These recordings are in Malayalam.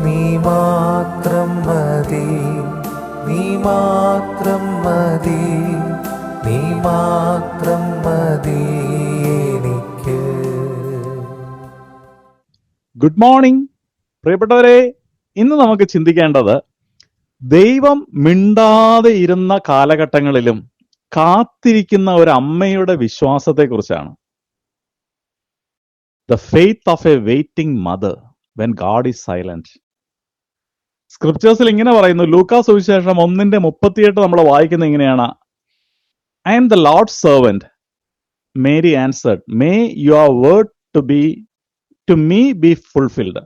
നീ മാത്രം മതി, നീ മാത്രം മതി, നീ മാത്രം മതി എനിക്ക്. ഗുഡ് മോർണിംഗ് പ്രിയപ്പെട്ടവരെ. ഇന്ന് നമുക്ക് ചിന്തിക്കേണ്ടത് ദൈവം മിണ്ടാതെ ഇരുന്ന കാലഘട്ടങ്ങളിലും കാത്തിരിക്കുന്ന ഒരു അമ്മയുടെ വിശ്വാസത്തെക്കുറിച്ചാണ്. The faith of a waiting mother when God is silent. സ്ക്രിപ്റ്റേഴ്സിൽ ഇങ്ങനെ പറയുന്നു, ലൂക്കാ സുവിശേഷം 1:38 നമ്മൾ വായിക്കുന്നത് ഇങ്ങനെയാണ്: I am the Lord's servant, Mary answered, may your word to me be fulfilled.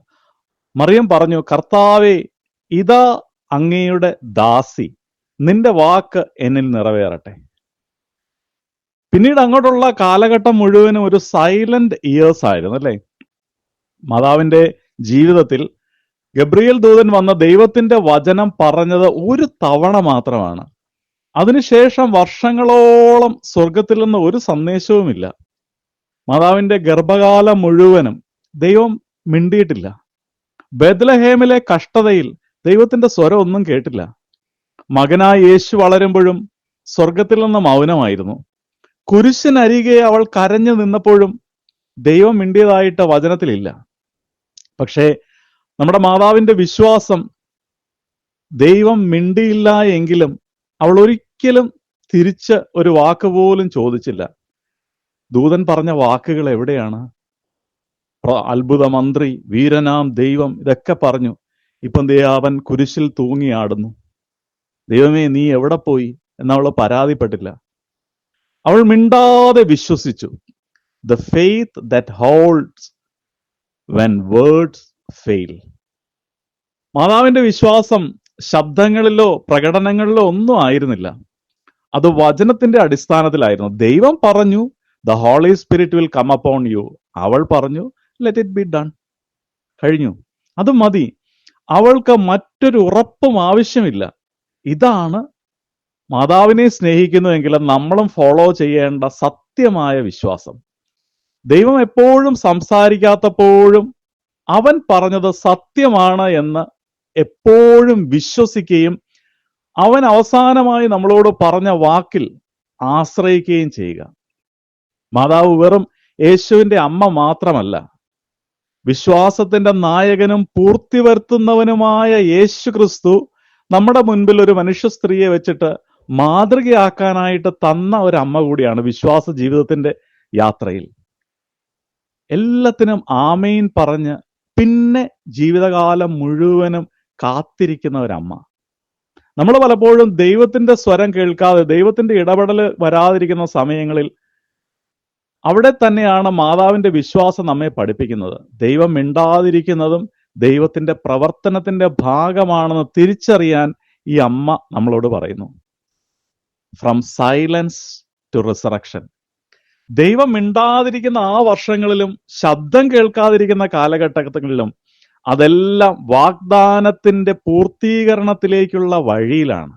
Mariam പറഞ്ഞു, കർത്താവേ, ഇതാ അങ്ങയുടെ ദാസി, നിന്റെ വാക്ക് എന്നിൽ നിറവേറട്ടെ. പിന്നീട് അങ്ങോട്ടുള്ള കാലഘട്ടം മുഴുവനും ഒരു സൈലന്റ് ഇയേഴ്സ് ആയിരുന്നു, അല്ലേ? മാതാവിന്റെ ജീവിതത്തിൽ ഗബ്രിയേൽ ദൂതൻ വന്ന ദൈവത്തിന്റെ വചനം പറഞ്ഞത് ഒരു തവണ മാത്രമാണ്. അതിനുശേഷം വർഷങ്ങളോളം സ്വർഗത്തിൽ നിന്ന് ഒരു സന്ദേശവുമില്ല. മാതാവിന്റെ ഗർഭകാലം മുഴുവനും ദൈവം മിണ്ടിയിട്ടില്ല. ബെത്ലഹേമിലെ കഷ്ടതയിൽ ദൈവത്തിന്റെ സ്വരം ഒന്നും കേട്ടില്ല. മകനായ യേശു വളരുമ്പോഴും സ്വർഗത്തിൽ നിന്ന് മൗനമായിരുന്നു. കുരിശിനരികെ അവൾ കരഞ്ഞു നിന്നപ്പോഴും ദൈവം മിണ്ടിയതായിട്ട് വചനത്തിലില്ല. പക്ഷേ നമ്മുടെ മാതാവിന്റെ വിശ്വാസം, ദൈവം മിണ്ടിയില്ല എങ്കിലും അവൾ ഒരിക്കലും തിരിച്ച് ഒരു വാക്ക് പോലും ചോദിച്ചില്ല. ദൂതൻ പറഞ്ഞ വാക്കുകൾ എവിടെയാണ്? അത്ഭുത മന്ത്രി, വീരനാം ദൈവം, ഇതൊക്കെ പറഞ്ഞു. ഇപ്പം അവൻ കുരിശിൽ തൂങ്ങിയാടുന്നു. ദൈവമേ, നീ എവിടെ പോയി എന്നവൾ പരാതിപ്പെട്ടില്ല. അവൾ മിണ്ടാതെ വിശ്വസിച്ചു. The faith that holds when words fail. മാതാവിന്റെ വിശ്വാസം ശബ്ദങ്ങളിലോ പ്രകടനങ്ങളിലോ ഒന്നും ആയിരുന്നില്ല. അത് വചനത്തിന്റെ അടിസ്ഥാനത്തിലായിരുന്നു. ദൈവം പറഞ്ഞു, the holy spirit will come upon you. അവൾ പറഞ്ഞു, ലെറ്റ് ഇറ്റ് ബി ഡൺ. കഴിഞ്ഞു, അത് മതി. അവൾക്ക് മറ്റൊരു ഉറപ്പും ആവശ്യമില്ല. ഇതാണ് മാതാവിനെ സ്നേഹിക്കുന്നുവെങ്കിൽ നമ്മളും ഫോളോ ചെയ്യേണ്ട സത്യമായ വിശ്വാസം. ദൈവം എപ്പോഴും സംസാരിക്കാത്തപ്പോഴും അവൻ പറഞ്ഞത് സത്യമാണ് എന്ന് എപ്പോഴും വിശ്വസിക്കുകയും അവൻ അവസാനമായി നമ്മളോട് പറഞ്ഞ വാക്കിൽ ആശ്രയിക്കുകയും ചെയ്യുക. മാതാവ് വെറും യേശുവിന്റെ അമ്മ മാത്രമല്ല, വിശ്വാസത്തിന്റെ നായകനും പൂർത്തി വരുത്തുന്നവനുമായ യേശു ക്രിസ്തു നമ്മുടെ മുൻപിൽ ഒരു മനുഷ്യ സ്ത്രീയെ വെച്ചിട്ട് മാതൃകയാക്കാനായിട്ട് തന്ന ഒരു അമ്മ കൂടിയാണ് വിശ്വാസ ജീവിതത്തിന്റെ യാത്രയിൽ. എല്ലാത്തിനും ആമേൻ പറഞ്ഞ് പിന്നെ ജീവിതകാലം മുഴുവനും കാത്തിരിക്കുന്ന ഒരമ്മ. നമ്മൾ പലപ്പോഴും ദൈവത്തിന്റെ സ്വരം കേൾക്കാതെ, ദൈവത്തിന്റെ ഇടപെടൽ വരാതിരിക്കുന്ന സമയങ്ങളിൽ അവിടെ തന്നെയാണ് മാതാവിന്റെ വിശ്വാസം നമ്മെ പഠിപ്പിക്കുന്നത്. ദൈവം മിണ്ടാതിരിക്കുന്നതും ദൈവത്തിന്റെ പ്രവർത്തനത്തിന്റെ ഭാഗമാണെന്ന് തിരിച്ചറിയാൻ ഈ അമ്മ നമ്മളോട് പറയുന്നു. From silence to resurrection. ദൈവം മിണ്ടാതിരിക്കുന്ന ആ വർഷങ്ങളിലും ശബ്ദം കേൾക്കാതിരിക്കുന്ന കാലഘട്ടങ്ങളിലും അതെല്ലാം വാഗ്ദാനത്തിന്റെ പൂർത്തീകരണത്തിലേക്കുള്ള വഴിയിലാണ്.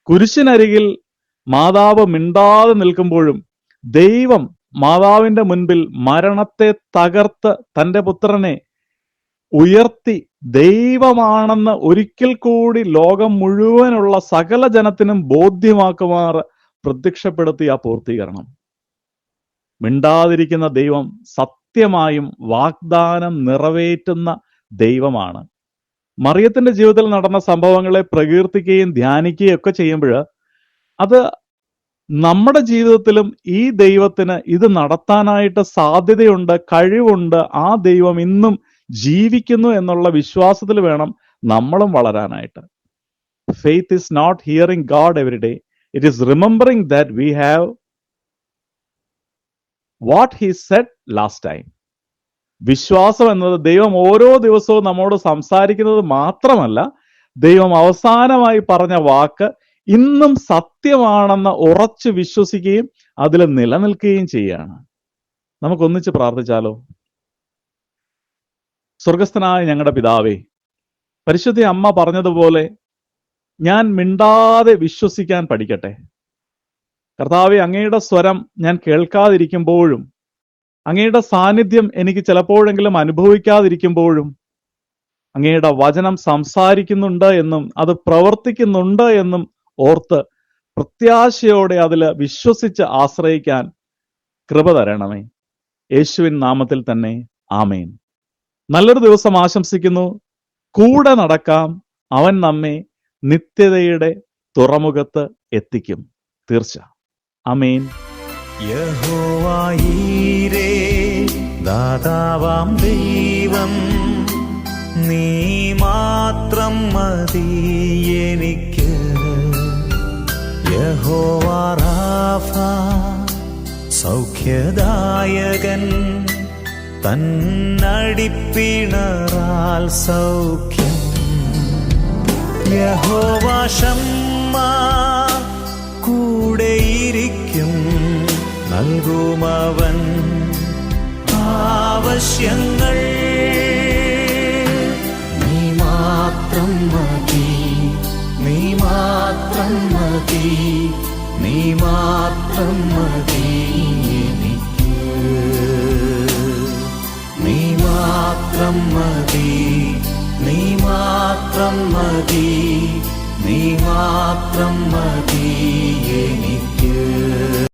കുരിശിനരികിൽ മാതാവ് മിണ്ടാതെ നിൽക്കുമ്പോഴും ദൈവം മാതാവിന്റെ മുൻപിൽ മരണത്തെ തകർത്ത് തന്റെ പുത്രനെ ഉയർത്തി ദൈവമാണെന്ന് ഒരിക്കൽ കൂടി ലോകം മുഴുവനുള്ള സകല ജനത്തിനും ബോധ്യമാക്കുമാർ പ്രത്യക്ഷപ്പെടുത്തിയ ആ പൂർത്തീകരണം. മിണ്ടാതിരിക്കുന്ന ദൈവം സത്യമായും വാഗ്ദാനം നിറവേറ്റുന്ന ദൈവമാണ്. മറിയത്തിന്റെ ജീവിതത്തിൽ നടന്ന സംഭവങ്ങളെ പ്രകീർത്തിക്കുകയും ധ്യാനിക്കുകയും ഒക്കെ ചെയ്യുമ്പോൾ അത് നമ്മുടെ ജീവിതത്തിലും ഈ ദൈവത്തിന് ഇത് നടത്താനായിട്ട് സാധ്യതയുണ്ട്, കഴിവുണ്ട്. ആ ദൈവം ഇന്നും ജീവിക്കുന്നു എന്നുള്ള വിശ്വാസത്തിൽ വേണം നമ്മളും വളരാനായിട്ട്. Faith is not hearing God every day, it is remembering that we have what he said last time. വിശ്വാസം എന്നത് ദൈവം ഓരോ ദിവസവും നമ്മോട് സംസാരിക്കുന്നത് മാത്രമല്ല, ദൈവം അവസാനമായി പറഞ്ഞ വാക്ക് ഇന്നും സത്യമാണെന്ന് ഉറച്ചു വിശ്വസിക്കുകയും അതിൽ നിലനിൽക്കുകയും ചെയ്യുകയാണ്. നമുക്കൊന്നിച്ച് പ്രാർത്ഥിച്ചാലോ? സ്വർഗസ്ഥനായ ഞങ്ങളുടെ പിതാവേ, പരിശുദ്ധ അമ്മ പറഞ്ഞതുപോലെ ഞാൻ മിണ്ടാതെ വിശ്വസിക്കാൻ പഠിക്കട്ടെ. കർത്താവെ, അങ്ങയുടെ സ്വരം ഞാൻ കേൾക്കാതിരിക്കുമ്പോഴും അങ്ങയുടെ സാന്നിധ്യം എനിക്ക് ചിലപ്പോഴെങ്കിലും അനുഭവിക്കാതിരിക്കുമ്പോഴും അങ്ങയുടെ വചനം സംസാരിക്കുന്നുണ്ട് എന്നും അത് പ്രവർത്തിക്കുന്നുണ്ട് എന്നും ഓർത്ത് പ്രത്യാശയോടെ അതിൽ വിശ്വസിച്ച് ആശ്രയിക്കാൻ കൃപ തരണമേ. യേശുവിൻ നാമത്തിൽ തന്നെ ആമേൻ. നല്ലൊരു ദിവസം ആശംസിക്കുന്നു. കൂടെ നടക്കാം. അവൻ നമ്മെ നിത്യതയുടെ തുറമുഖത്ത് എത്തിക്കും. തീർച്ച. ആമേൻ. യഹോവയീരേ, ദാതാവാം ദൈവം, നീ മാത്രം മതി എനിക്ക്. യഹോവ റാഫ, സൗഖ്യദായകൻ, തന്നടിപ്പിണറാൽ സൗഖ്യം. യഹോവ ശമ്മ, കൂടെയിരിക്കും, നൽകുമവൻ ആവശ്യങ്ങൾ. നീ മാത്രം മതി, നീ മാത്രം മതി, നീ മാത്രം മതി എനിക്ക്. നീ മാത്രം മതി, നീ മാത്രം മതി, നീ മാത്രം മതി എനിക്ക്.